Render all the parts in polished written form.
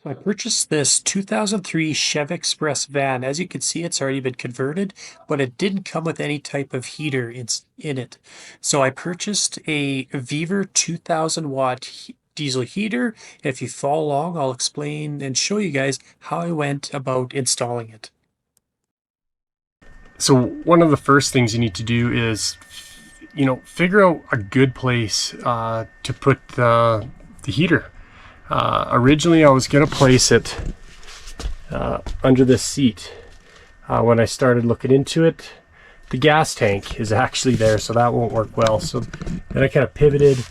I purchased this 2003 Chev Express van. As you can see, it's already been converted, but it didn't come with any type of heater in it. So I purchased a Vevor 2000 watt diesel heater. If you follow along, I'll explain and show you guys how I went about installing it. So one of the first things you need to do is, figure out a good place to put the heater. Originally, I was going to place it under this seat. When I started looking into it, the gas tank is actually there, so that won't work well. So then I kind of pivoted,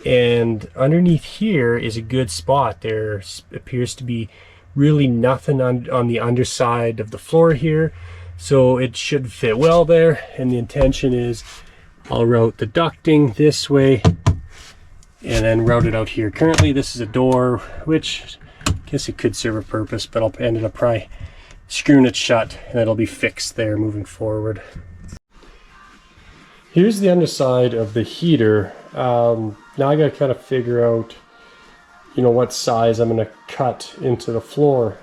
and underneath here is a good spot. There appears to be really nothing on the underside of the floor here, so it should fit well there. And the intention is I'll route the ducting this way and then route it out here. Currently this is a door, which I guess it could serve a purpose, but I'll end up probably screwing it shut and it'll be fixed there moving forward. Here's the underside of the heater. Now I gotta kind of figure out what size I'm gonna cut into the floor.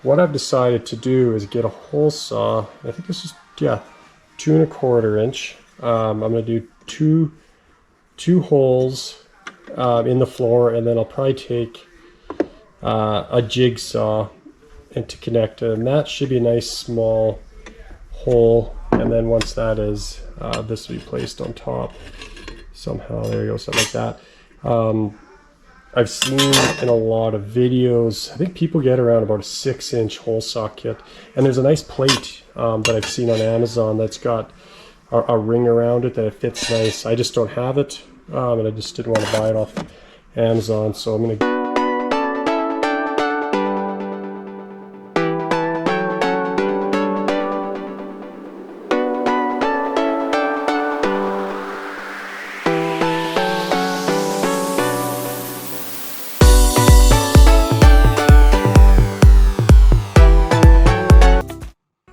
What I've decided to do is get a hole saw. I think this is 2¼ inch. I'm gonna do two holes in the floor, and then I'll probably take a jigsaw and to connect it, and that should be a nice small hole. And then once that is, this will be placed on top somehow. There you go, something like that. I've seen in a lot of videos, I think people get around about a 6-inch hole saw kit, and there's a nice plate that I've seen on Amazon that's got a ring around it that it fits nice. I just don't have it, and I just didn't want to buy it off Amazon, so I'm gonna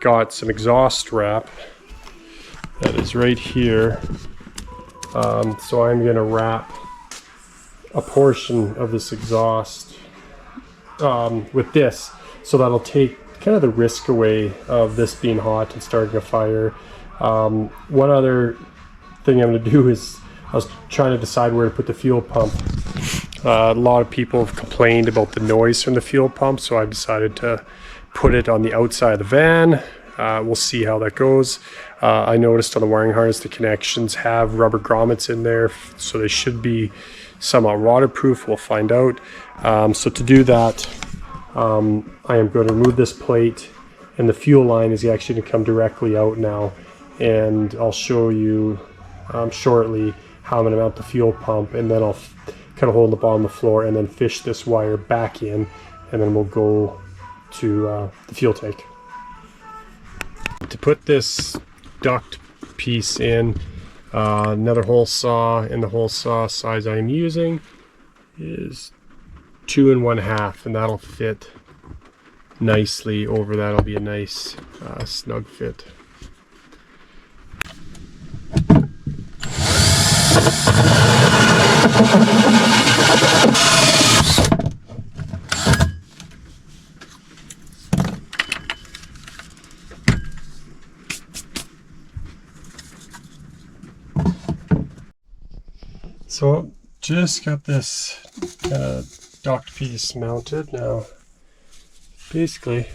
got some exhaust wrap that is right here. So I'm going to wrap a portion of this exhaust with this, so that'll take kind of the risk away of this being hot and starting a fire. One other thing I'm going to do is I was trying to decide where to put the fuel pump. A lot of people have complained about the noise from the fuel pump, so I've decided to put it on the outside of the van. We'll see how that goes. I noticed on the wiring harness the connections have rubber grommets in there, so they should be somewhat waterproof. We'll find out. So to do that, I am going to remove this plate, and the fuel line is actually going to come directly out now, and I'll show you shortly how I'm going to mount the fuel pump, and then I'll kind of hold the bottom of the floor and then fish this wire back in, and then we'll go to the fuel tank. To put this duct piece in, another hole saw, and the hole saw size I am using is 2 1/2, and that'll fit nicely over. That'll be a nice snug fit. So just got this duct piece mounted. Now basically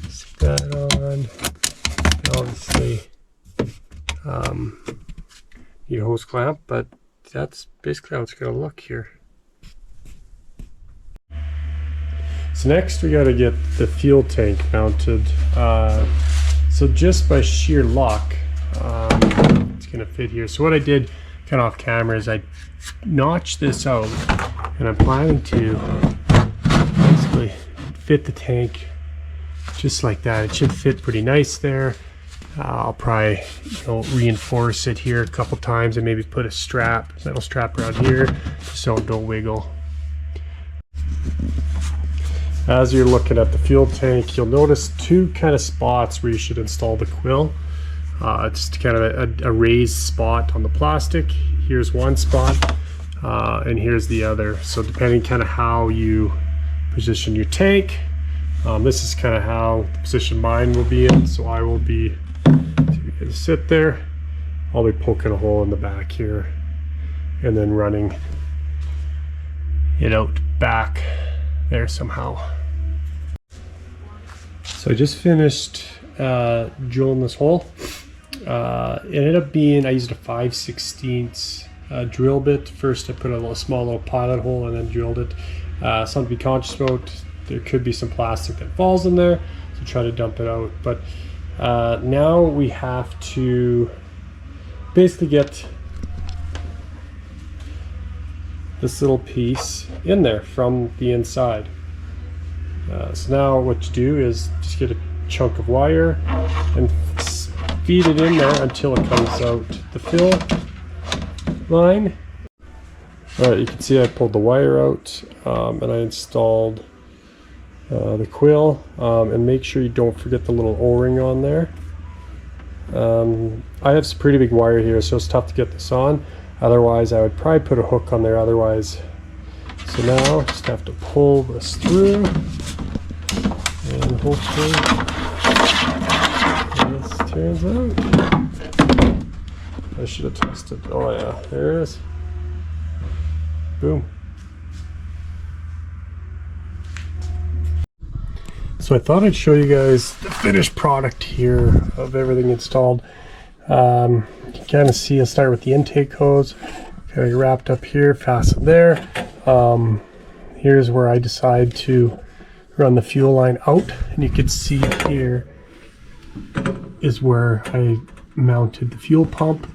stick that on. Obviously need a hose clamp, but that's basically how it's going to look here. So next we got to get the fuel tank mounted. So just by sheer luck, it's going to fit here. So what I did kind of off camera is I notched this out, and I'm planning to basically fit the tank just like that. It should fit pretty nice there. I'll probably reinforce it here a couple times and maybe put a metal strap around here so it don't wiggle. As you're looking at the fuel tank, you'll notice two kind of spots where you should install the quill. It's kind of a raised spot on the plastic. Here's one spot. and here's the other. So depending kind of how you position your tank, this is kind of how the position mine will be in. So I will be, sit there, I'll be poking a hole in the back here and then running it out back there somehow. So I just finished drilling this hole. It ended up being, I used a 5/16 drill bit. First I put a small little pilot hole and then drilled it. Something to be conscious about, there could be some plastic that falls in there, so try to dump it out. But now we have to basically get this little piece in there from the inside. So now what you do is just get a chunk of wire and feed it in there until it comes out the fill line. Alright, you can see I pulled the wire out and I installed the quill, and make sure you don't forget the little O-ring on there. I have some pretty big wire here, so it's tough to get this on. Otherwise I would probably put a hook on there otherwise. So now just have to pull this through and hopefully this turns out. I should have tested. Oh yeah, there it is. Boom. So I thought I'd show you guys the finished product here of everything installed. You can kind of see, I'll start with the intake hose. Kind of wrapped up here, fastened there. Here's where I decide to run the fuel line out, and you can see here is where I mounted the fuel pump.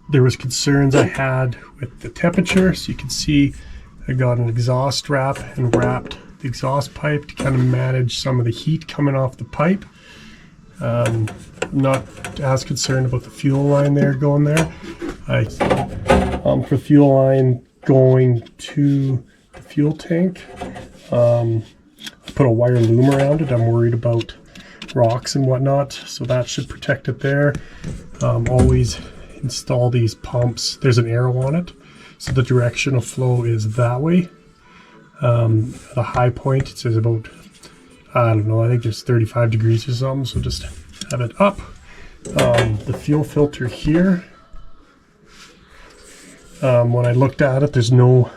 There was concerns I had with the temperature, so you can see I got an exhaust wrap and wrapped the exhaust pipe to kind of manage some of the heat coming off the pipe. Not as concerned about the fuel line there going there. For fuel line going to the fuel tank, I put a wire loom around it. I'm worried about rocks and whatnot, so that should protect it there. Always install these pumps. There's an arrow on it, so the direction of flow is that way. At a high point it says about, I don't know, I think there's 35 degrees or something, so just have it up. The fuel filter here, when I looked at it, there's no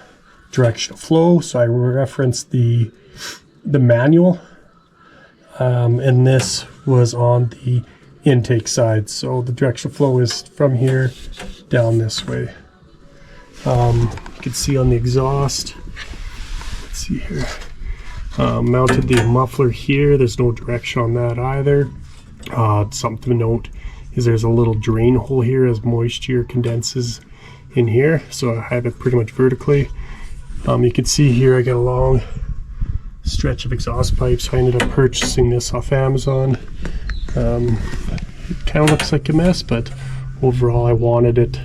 direction of flow, so I referenced the manual, and this was on the intake side, so the direction of flow is from here down this way. You can see on the exhaust, let's see here, mounted the muffler here. There's no direction on that either. Something to note is there's a little drain hole here as moisture condenses in here, so I have it pretty much vertically. You can see here I got a long stretch of exhaust pipes. I ended up purchasing this off Amazon. It kind of looks like a mess, but overall I wanted it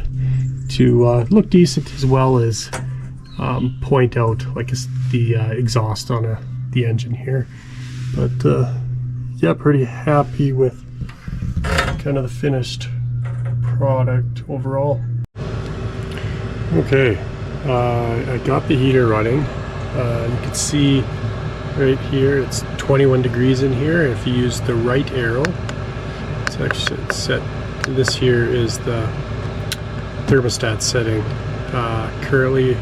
to look decent, as well as point out like the exhaust on the engine here. But yeah, pretty happy with kind of the finished product overall. Okay, I got the heater running. You can see right here it's 21 degrees in here. If you use the right arrow, it's actually set. This here is the thermostat setting. Currently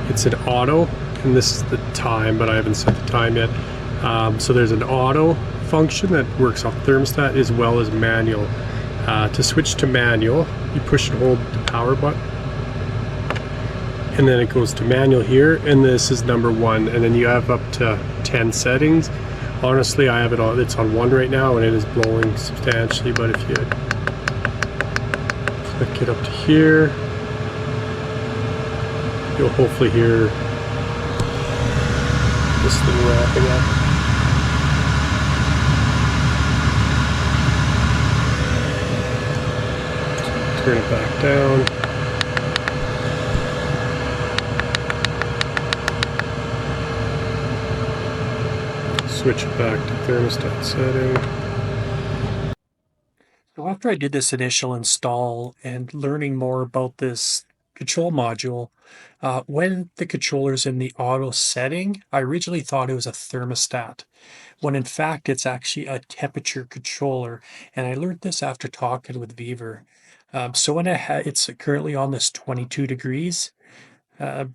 it's an auto, and this is the time, but I haven't set the time yet. So there's an auto function that works off thermostat as well as manual. To switch to manual, you push and hold the power button, and then it goes to manual here, and this is number 1, and then you have up to 10 settings. Honestly, I have it on, it's on 1 right now, and it is blowing substantially, but if you click it up to here, you'll hopefully hear this thing wrapping up. Turn it back down. Switch it back to thermostat setting. So after I did this initial install and learning more about this control module, when the controller's in the auto setting, I originally thought it was a thermostat, when in fact it's actually a temperature controller. And I learned this after talking with Vevor. So when it's currently on this 22 degrees, uh,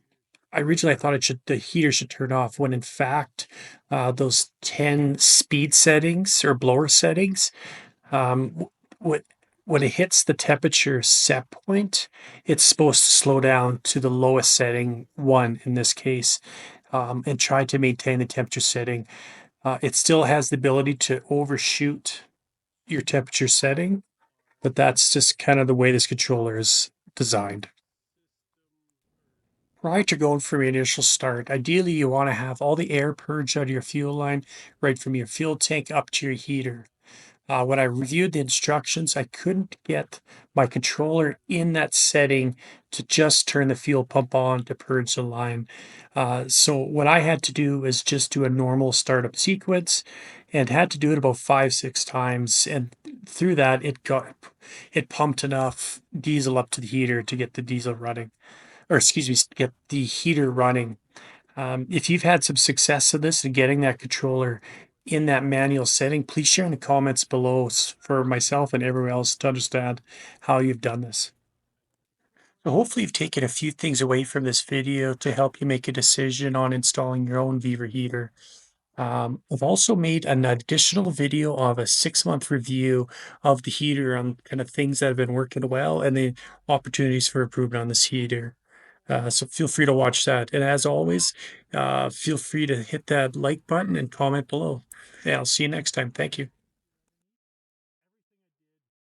I thought the heater should turn off, when in fact those 10 speed settings or blower settings, what when it hits the temperature set point, it's supposed to slow down to the lowest setting, 1 in this case, and try to maintain the temperature setting. It still has the ability to overshoot your temperature setting, but that's just kind of the way this controller is designed. Prior to going for your initial start, ideally you want to have all the air purged out of your fuel line, right from your fuel tank up to your heater. When I reviewed the instructions, I couldn't get my controller in that setting to just turn the fuel pump on to purge the line. So what I had to do was just do a normal startup sequence, and had to do it about 5, 6 times. And through that, it pumped enough diesel up to the heater to get the diesel running, or excuse me, to get the heater running. If you've had some success with this and getting that controller in that manual setting, please share in the comments below for myself and everyone else to understand how you've done this. So hopefully you've taken a few things away from this video to help you make a decision on installing your own Vevor heater. I've also made an additional video of a 6-month review of the heater on kind of things that have been working well and the opportunities for improvement on this heater. So feel free to watch that. And as always, feel free to hit that like button and comment below. Yeah, I'll see you next time. Thank you.